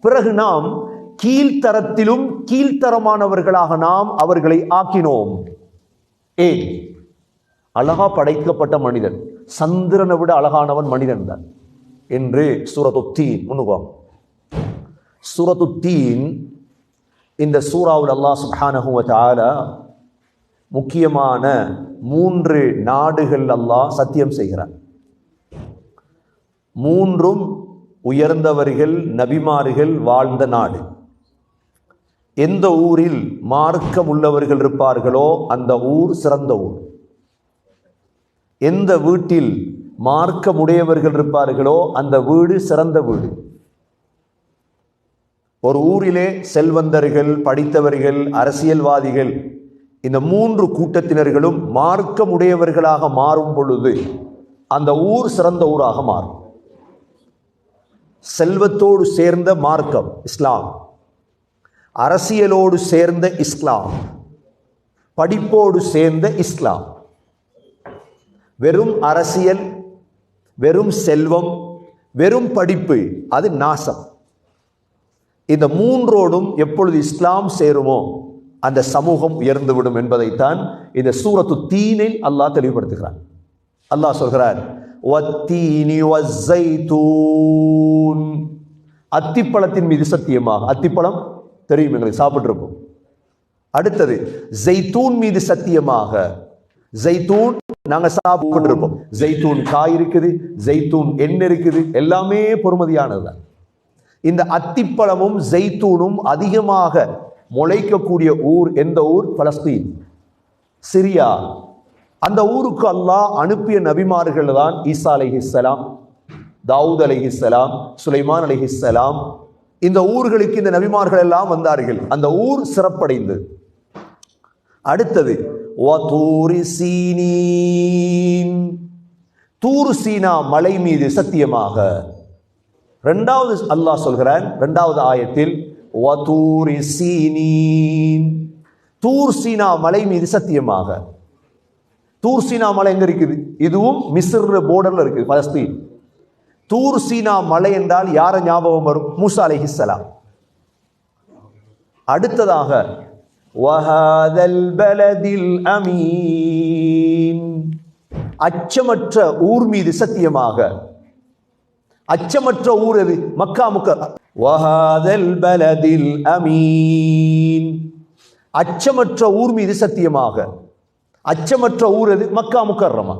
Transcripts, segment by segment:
பிறகு நாம் கீழ்த்தரத்திலும் கீழ்த்தரமானவர்களாக நாம் அவர்களை ஆக்கினோம். ஏன்? அழகா படைக்கப்பட்ட மனிதன், சந்திரனை விட அழகானவன் மனிதன் தான் என்று சூரத்து தீன் முன்னுவாம். சூரத்து தீன், இந்த சூராவில் அல்லாஹ் சுப்ஹானஹு வ தஆலா முக்கியமான 3 நாடுகள் அல்லாஹ் சத்தியம் செய்கிறார். 3ம் உயர்ந்தவர்கள் நபிமார்கள் வாழ்ந்த நாடு. எந்த ஊரில் மார்க்கம் உள்ளவர்கள் இருப்பார்களோ அந்த ஊர் சிறந்த ஊர். எந்த வீட்டில் மார்க்கமுடையவர்கள் இருப்பார்களோ அந்த வீடு சிறந்த வீடு. ஒரு ஊரிலே செல்வந்தர்கள், படித்தவர்கள், அரசியல்வாதிகள், இந்த 3 கூட்டத்தினர்களும் மார்க்கமுடையவர்களாக மாறும் பொழுது அந்த ஊர் சிறந்த ஊராக மாறும். செல்வத்தோடு சேர்ந்த மார்க்கம் இஸ்லாம், அரசியலோடு சேர்ந்த இஸ்லாம், படிப்போடு சேர்ந்த இஸ்லாம். வெறும் அரசியல், வெறும் செல்வம், வெறும் படிப்பு, அது நாசம். இந்த 3ோடும் எப்பொழுது இஸ்லாம் சேருமோ அந்த சமூகம் உயர்ந்துவிடும் என்பதைத்தான் இந்த சூரத்து தீனில் அல்லாஹ் தெளிவுபடுத்துகிறார். அல்லாஹ் சொல்கிறார், வத்தீனி வஸ்ஸைத்தூன், அத்திப்பழத்தின் மீது சத்தியமாக. அத்திப்பழம் தெரியும், எங்களுக்கு சாப்பிட்டுருப்போம். அடுத்தது ஜெய்தூன் மீது சத்தியமாக. ஜெய்தூன் நாங்கள் சாப்பிட்டுருப்போம். ஜெய்தூன் காய் இருக்குது, ஜெய்தூன் எண்ணெய் இருக்குது, எல்லாமே பொறுமதியானதுதான். இந்த அத்திப்பழமும் ஜெய்தூனும் அதிகமாக முளைக்கக்கூடிய ஊர் எந்த ஊர்? Palestine, Syria. அந்த ஊருக்கு அல்லாஹ் அனுப்பிய நபிமார்கள் தான் ஈசா அலைஹிஸ்ஸலாம், தாவூத் அலைஹிஸ்ஸலாம், சுலைமான் அலைஹிஸ்ஸலாம். இந்த ஊர்களுக்கு இந்த நபிமார்கள் எல்லாம் வந்தார்கள். அந்த ஊர் சிறப்படைந்தது. அடுத்தது வதூரி சீனீன், தூர் சீனா மலை மீது சத்தியமாக. இரண்டாவது அல்லாஹ் சொல்கிறான், 2வது ஆயத்தில் வதூரி சீனீன், தூர் சீனா மலை மீது சத்தியமாக. தூர் சீனா மலை எங்க இருக்குது? இதுவும் மிஸ்ர் போர்டர்ல இருக்குது, பலஸ்தீன். தூர் சீனா மலை என்றால் யார ஞாபகம் வரும்? மூசா அலைஹிஸ்ஸலாம். அடுத்ததாக வஹாதல் பலதில் அமீன், அச்சமற்ற ஊர் மீது சத்தியமாக. அச்சமற்ற ஊர் எது? மக்கா முக்கர்ரமா. வஹாதல் பலதில் அமீன், அச்சமற்ற ஊர் மீது சத்தியமாக. அச்சமற்ற ஊர் எது? மக்கா முக்கர்ரமா.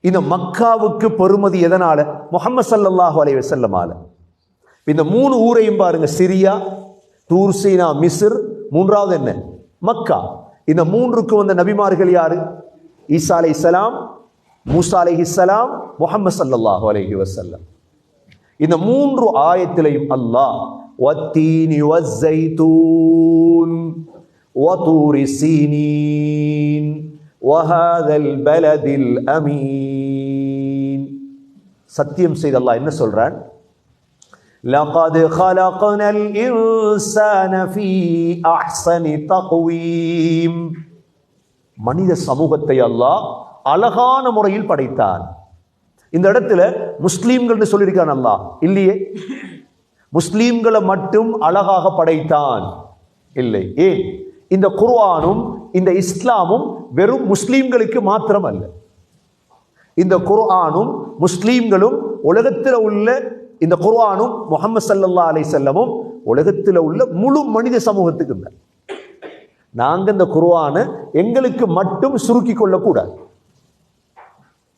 இந்த மக்காவுக்கு பெருமதி எதனால? முஹம்மது ஸல்லல்லாஹு அலைஹி வஸல்லமால. இந்த 3 ஊரையும் பாருங்க, சிரியா, தூர் சீனா, மிஸ்ர், 3வது என்ன? மக்கா. இந்த 3க்கு வந்த நபிமார்கள் யாரு? ஈசா அலைஹிஸ்ஸலாம், மூசா அலைஹிஸ்ஸலாம், முஹம்மது ஸல்லல்லாஹு அலைஹி வஸல்லம். இந்த 3 ஆயத்திலையும் அல்லாஹ் வத்தீனி வஸ்ஸைத்தூன் வதூரி சீனீன் வஹாதல் பலதில் அமீன், சத்தியம் செய்த அல்லாஹ் என்ன சொல்றான்? லகத் خلقنال இன்சான ஃபீ அஹ்ஸனி தக்வீம், மனித சமூகத்தை அல்லாஹ் அழகான முறையில் படைத்தான். இந்த இடத்துல முஸ்லீம்கள் சொல்லியிருக்கான் அல்லாஹ் இல்லையே. முஸ்லீம்களை மட்டும் அழகாக படைத்தான் இல்லை. ஏன்? இந்த குர்ஆனும் இந்த இஸ்லாமும் வெறும் முஸ்லீம்களுக்கு மாத்திரம் அல்ல. இந்த குர்ஆனும் முஸ்லீம்களும் உலகத்தில் உள்ள, இந்த குர்ஆனும் முஹம்மது ஸல்லல்லாஹு அலைஹி வஸல்லமும் உலகத்தில் உள்ள முழு மனித சமூகத்துக்கு தான். நாங்க இந்த குர்ஆனை எங்களுக்கு மட்டும் சுருக்கி கொள்ளக்கூடாது.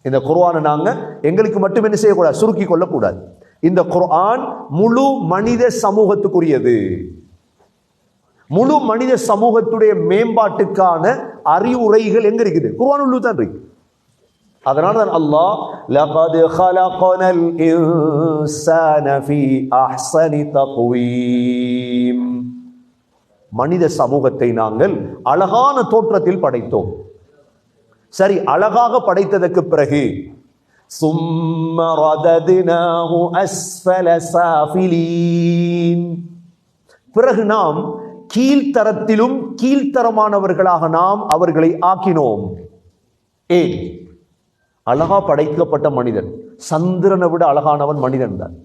இந்த குர்ஆனை நாங்க எங்களுக்கு மட்டும் என்ன செய்யக்கூடாது? சுருக்கி கொள்ளக்கூடாது. இந்த குர்ஆன் முழு மனித சமூகத்துக்குரியது. முழு மனித சமூகத்துடைய மேம்பாட்டுக்கான அறிவுரைகள் எங்க இருக்குது? குர்ஆன் உள்ளே தான் இருக்கு. அதனால தான் அல்லாஹ் லகத் خلقنال இன்சான ஃபீ அஹ்ஸனி தக்வீம், மனித சமூகத்தை நாங்கள் அழகான தோற்றத்தில் படைத்தோம். சரி, அழகாக படைத்ததற்கு பிறகு ثم رددناه أسفل سافلين, பிறகு நாம் கீழ்த்தரத்திலும் கீழ்த்தரமானவர்களாக நாம் அவர்களை ஆக்கினோம். ஏன்? அழகா படைக்கப்பட்ட மனிதன், சந்திரனை விட அழகானவன் மனிதன் தான்.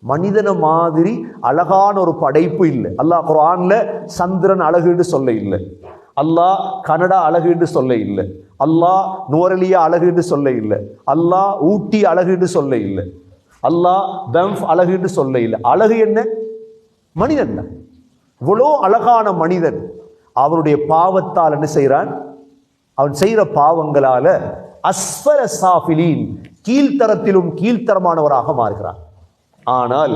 மனிதனை மாதிரி அழகான ஒரு படைப்பு இல்லை. அல்லாஹ் குர்ஆன்ல சந்திரன் அழகுன்னு சொல்ல இல்லை, அல்லாஹ் கனடா அழகுன்னு சொல்ல இல்லை, அல்லாஹ் நுவரெலியா அழகுன்னு சொல்ல இல்லை, அல்லாஹ் ஊட்டி அழகுன்னு சொல்ல இல்லை, அல்லாஹ் பெம்ஃப் அழகுன்னு சொல்ல இல்லை. அழகு என்ன? மனிதன் தான். இவ்வளோ அழகான மனிதன் அவனுடைய பாவத்தால் என்ன செய்கிறான்? அவன் செய்கிற பாவங்களால அஸ்ஃபல சாஃபிலீன், கீழ்த்தரத்திலும் கீழ்த்தரமானவராக மாறுகிறான். ஆனால்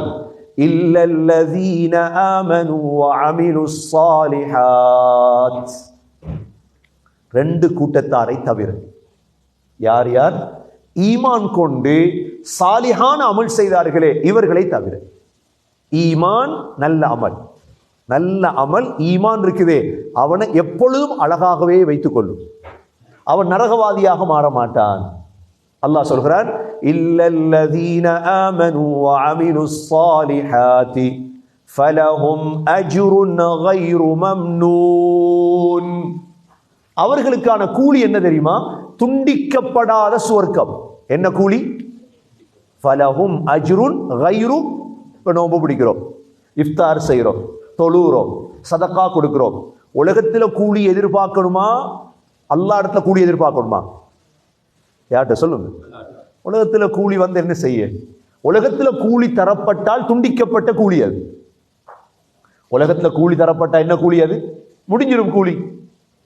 இல்லல்லதீன ஆமனு வ அமிலுஸ் ஸாலிஹாத், ரெண்டு கூட்டத்தாரை தவிர. யார் யார்? ஈமான் கொண்டு சாலிஹான அமல் செய்தார்களே இவர்களை தவிர. ஈமான் நல்ல அமல், நல்ல அமல் ஈமான் இருக்குதே அவனை எப்பொழுதும் அழகாகவே வைத்துக் கொள்ளும். அவன் நரகவாதியாக மாற மாட்டான். அல்லாஹ் சொல்கிறான், இல்லல்லதீன ஆமனு வ அமிலுஸ் ஸாலிஹாத்தி ஃபலஹும் அஜ்ருன் கைரு மம்னூன். அவர்களுக்கான கூலி என்ன தெரியுமா? துண்டிக்கப்படாத சுவர்க்கம். என்ன கூலி? ஃபலஹும் அஜ்ருன் கைரு. இப்போ நோன்பு பிடிக்கிறோம், இஃப்தார் செய்கிறோம், தொழுகிறோம், சதக்கா கொடுக்கிறோம். உலகத்தில் கூலி எதிர்பார்க்கணுமா? அல்லாஹ் இடத்துல கூலி எதிர்பார்க்கணுமா? யார்கிட்ட சொல்லுங்க. உலகத்தில் கூலி வந்து என்ன செய்ய? உலகத்தில் கூலி தரப்பட்டால் துண்டிக்கப்பட்ட கூலி அது. உலகத்தில் கூலி தரப்பட்டால் என்ன கூலி அது? முடிஞ்சிடும் கூலி.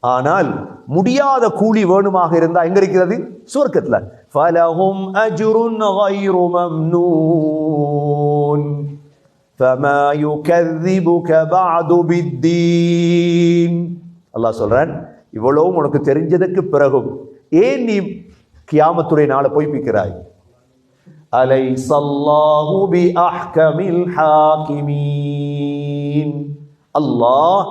ஆனால் முடியாத கூலி வேணுமாக இருந்தால் எங்க இருக்கிறது? சுவர்க்கத்தில். ஃபலஹும் அஜ்ருன் கைரு மம்னூன் ஃபமா யுகذிபுக பஅது பித்தீன். அல்லாஹ் சொல்றான், இவ்வளவும் உனக்கு தெரிஞ்சதுக்கு பிறகும் ஏன் நீ கியாமத்துடைய நாளை பொய்ப்பிக்கிறாய்? அலைஸல்லாஹு பிஅஹ்கமில் ஹாகிமீன். அல்லாஹ்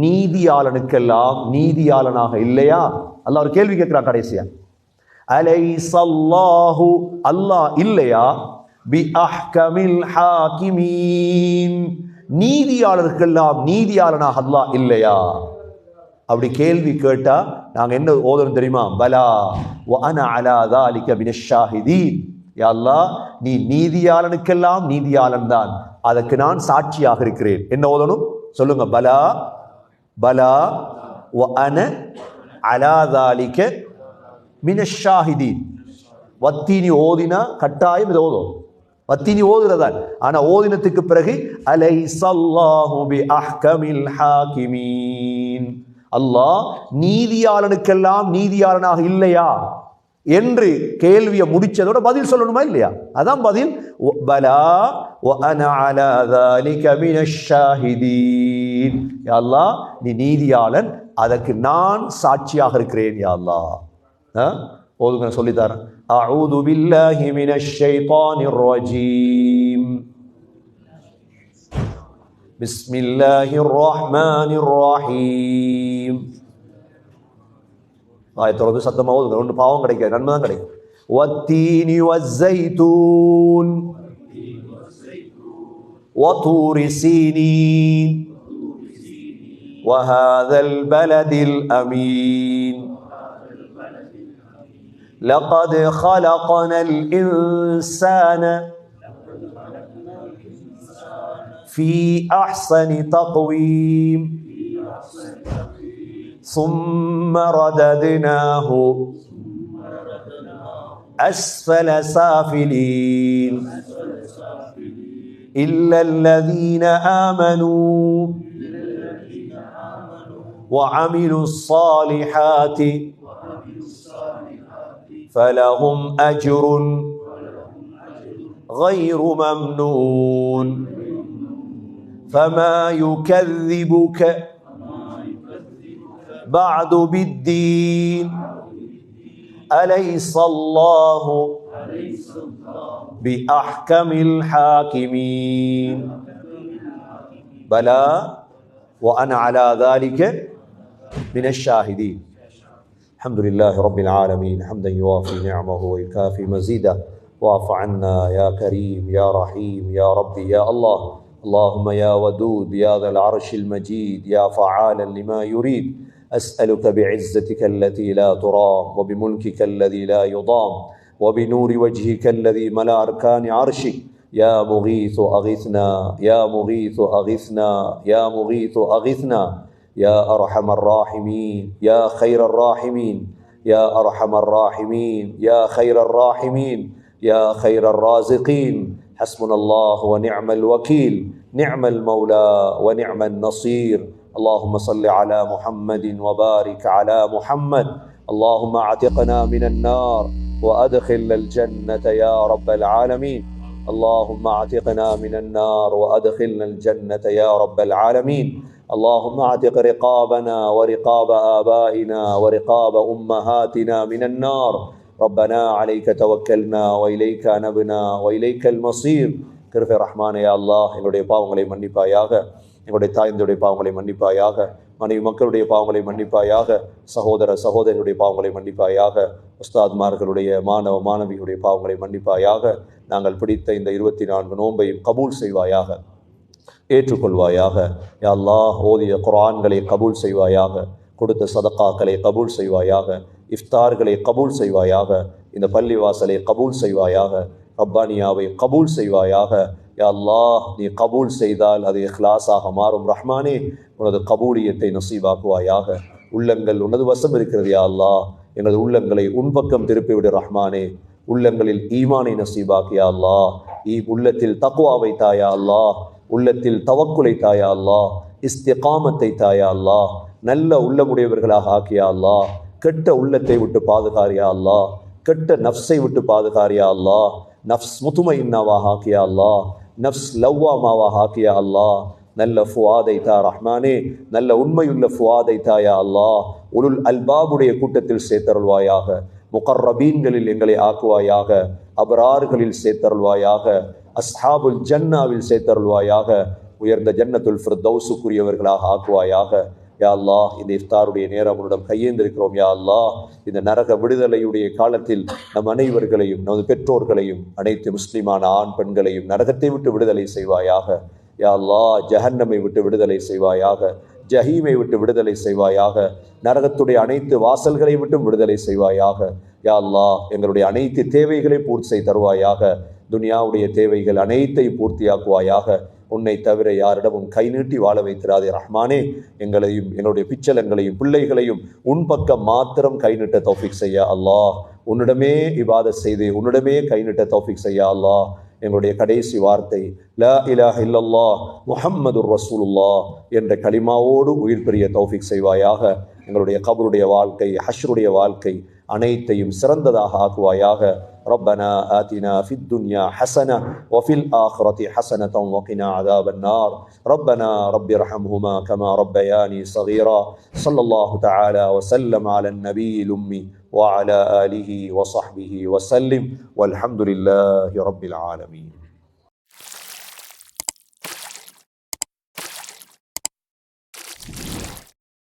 நீதியாளனுக்கெல்லாம் நீதியாளனாக இல்லையா? அல்லாஹ் ஒரு கேள்வி கேட்கிறான் கடைசியா. அலைஸல்லாஹு, அல்லாஹ் இல்லையா? பிஅஹ்கமில் ஹாகிமீன், நீதியாளருக்கெல்லாம் நீதியாளனாக அல்லாஹ் இல்லையா? அப்படி கேள்வி கேட்டா நாங்க என்ன ஓதணும் தெரியுமா? பலா வ அனா அலா ஸாலிக மினஷ் ஷாஹிதீன். யா அல்லாஹ், நீ நீதியாளனுக்கெல்லாம் நீதியாளன் தான், அதற்கு நான் சாட்சியாக இருக்கிறேன். என்ன ஓதணும் சொல்லுங்க? பலா பலா வ அனா அலா ஸாலிக மினஷ் ஷாஹிதீன். வத்தீனி ஓதினா கட்டாயம் இது ஓதும். வத்தீனி ஓதுறதான். ஆனா ஓதினத்துக்கு பிறகு அலைஸல்லாஹு பிஅஹ்கமில் ஹாகிமீன், அல்லாஹ் நீதியாளனுக்கெல்லாம் நீதியாளனாக இல்லையா என்று கேள்வியை முடிச்சதோட பதில் சொல்லணுமா இல்லையா? அதான் பதில். பலா வ அனா அலா ஸாலிக மினஷ் ஷாஹிதீன். யா அல்லாஹ், நீ நீதியாளன், அதற்கு நான் சாட்சியாக இருக்கிறேன். யா அல்லாஹ், ஓதுங்க, சொல்லித்தரேன். அஊது பில்லாஹி மினஷ் ஷைத்தானிர் ரஜீம். பிஸ்மில்லாஹிர் ரஹ்மானிர் ரஹீம். ஆயத்தோட சத்தமா ஓதுங்க, ஒன்று பாவம் கிடைக்காது, நன்மை தான் கிடைக்கும். வத்தீனி வஸ்ஸைத்தூன் வதூரி சீனீன் வஹாதல் பலதில் அமீன். لقد خلقنا الإنسان في أحسن تقويم ثم رددناه أسفل سافلين إلا الذين آمنوا وعملوا الصالحات فلهم أجر غير ممنون فما يكذبك بعد بالدين أليس الله بأحكم الحاكمين بلى وأنا على ذلك من الشاهدين. الحمد لله رب العالمين حمدا يوافي نعمه ويكافي مزيده. واعف عنا يا كريم يا رحيم يا ربي يا الله. اللهم يا ودود يا ذا العرش المجيد يا فعالا لما يريد. أسألك بعزتك التي لا ترام وبملكك الذي لا يضام وبنور وجهك الذي ملا أركان عرشك يا مغيث أغثنا يا مغيث أغثنا يا مغيث أغثنا يا أرحم الراحمين يا خير الراحمين يا أرحم الراحمين يا خير الراحمين يا خير الرازقين حسبنا الله ونعم الوكيل نعم المولى ونعم النصير اللهم صل على محمد وبارك على محمد اللهم اعتقنا من النار وأدخلنا الجنة يا رب العالمين اللهم اعتقنا من النار وأدخلنا الجنة يا رب العالمين اللهم اعتق رقابنا ورقاب آبائنا ورقاب أمهاتنا من النار ربنا عليك توكلنا وإليك أنبنا وإليك المصير கிருபை ரஹ்மானே யா அல்லாஹ் எங்களுடைய பாவங்களை மன்னிப்பாயாக எங்களுடைய தாய்ந்தருடைய பாவங்களை மன்னிப்பாயாக மனைவி மக்களுடைய பாவங்களை மன்னிப்பாயாக சகோதர சகோதரிகளுடைய பாவங்களை மன்னிப்பாயாக உஸ்தாத்மார்களுடைய மாணவ மாணவிகளுடைய பாவங்களை மன்னிப்பாயாக நாங்கள் பிடித்த இந்த 24 நோன்பையும் கபூல் செய்வாயாக ஏற்றுக்கொள்வாயாக யா அல்லாஹ் ஓதிய குர்ஆன்களை கபூல் செய்வாயாக கொடுத்த சதகாக்களை கபூல் செய்வாயாக இஃப்தார்களை கபூல் செய்வாயாக இந்த பள்ளிவாசலை கபூல் செய்வாயாக ரப்பானியாவை கபூல் செய்வாயாக யா அல்லாஹ் நீ கபூல் செய்தால் அது இஹ்லாஸாக மாறும் ரஹ்மானே உனது கபூலியத்தை நசீவாக்குவாயாக உள்ளங்கள் உனது வசம் இருக்கிறது யா அல்லாஹ் எங்களது உள்ளங்களை உன்பக்கம் திருப்பிவிடு ரஹ்மானே உள்ளங்களில் ஈமானை நசீபாக்கு யா அல்லாஹ் உள்ளத்தில் தக்வாவை தாயா அல்லாஹ் உள்ளத்தில் தவக்குலை தாயா அல்லாஹ் இஸ்திகாமத்தை தாயா அல்லாஹ் நல்ல உள்ளமுடையவர்களாக ஆக்கியா அல்லாஹ் கெட்ட உள்ளத்தை விட்டு பாதுகாரியா அல்லாஹ் கெட்ட நஃப்ஸை விட்டு பாதுகாரியா அல்லாஹ் நஃப்ஸ் முத்துமைன்னாவாக ஆக்கியா அல்லாஹ் நஃப்ஸ் லவ்வாமாவாக ஆக்கியா அல்லாஹ் நல்ல ஃபுஆதை தா ரஹ்மானே நல்ல உண்மையுள்ள ஃபுஆதை தாயா அல்லாஹ் உலுல் அல்பாபுடைய கூட்டத்தில் சேர்த்தருள்வாயாக முகர்ரபீன்களில் எங்களை ஆக்குவாயாக அபரார்களில் சேர்த்தருள்வாயாக அஸ்ஹாபுல் ஜன்னாவில் சேர்த்தருள்வாயாக உயர்ந்த ஜன்னத்துல் ஃபிர்தௌஸுக்குரியவர்களாக ஆக்குவாயாக யா அல்லாஹ் இந்த இஃப்தாருடைய நேரம் உன்னிடம் கையேந்திருக்கிறோம் யா அல்லாஹ் இந்த நரக விடுதலையுடைய காலத்தில் நம் அனைவர்களையும் நமது பெற்றோர்களையும் அனைத்து முஸ்லிமான ஆண் பெண்களையும் நரகத்தை விட்டு விடுதலை செய்வாயாக யா அல்லாஹ் ஜஹன்னமை விட்டு விடுதலை செய்வாயாக ஜஹீமை விட்டு விடுதலை செய்வாயாக நரகத்துடைய அனைத்து வாசல்களை விட்டும் விடுதலை செய்வாயாக யா அல்லாஹ் எங்களுடைய அனைத்து தேவைகளை பூர்த்தி செய்து தருவாயாக துனியாவுடைய தேவைகள் அனைத்தை பூர்த்தியாக்குவாயாக உன்னை தவிர யாரிடமும் கை நீட்டி வாழ வைத்திராதே ரஹ்மானே எங்களையும் எங்களுடைய பிச்சலங்களையும் பிள்ளைகளையும் உன் பக்கம் மாத்திரம் கை நீட்ட தௌஃபீக் செய்ய அல்லாஹ் உன்னிடமே இபாதத் செய்து உன்னிடமே கை நீட்ட தௌஃபீக் செய்ய அல்லாஹ் எங்களுடைய கடைசி வார்த்தை லா இலாஹ இல்லல்லாஹ் முஹம்மதுர் ரசூலுல்லாஹ் என்ற கலிமாவோடு உயிர் பெரிய தௌஃபீக் செய்வாயாக எங்களுடைய கபருடைய வாழ்க்கை ஹஷ்ருடைய வாழ்க்கை அனைத்தையும் சிறந்ததாக ஆக்குவாயாக ربنا آتنا في الدنيا حسنة وفي الآخرة حسنة وقنا عذاب النار ربنا رب ارحمهما كما ربياني صغيرا صلى الله تعالى وسلم على النبي الأمي وعلى آله وصحبه وسلم والحمد لله رب العالمين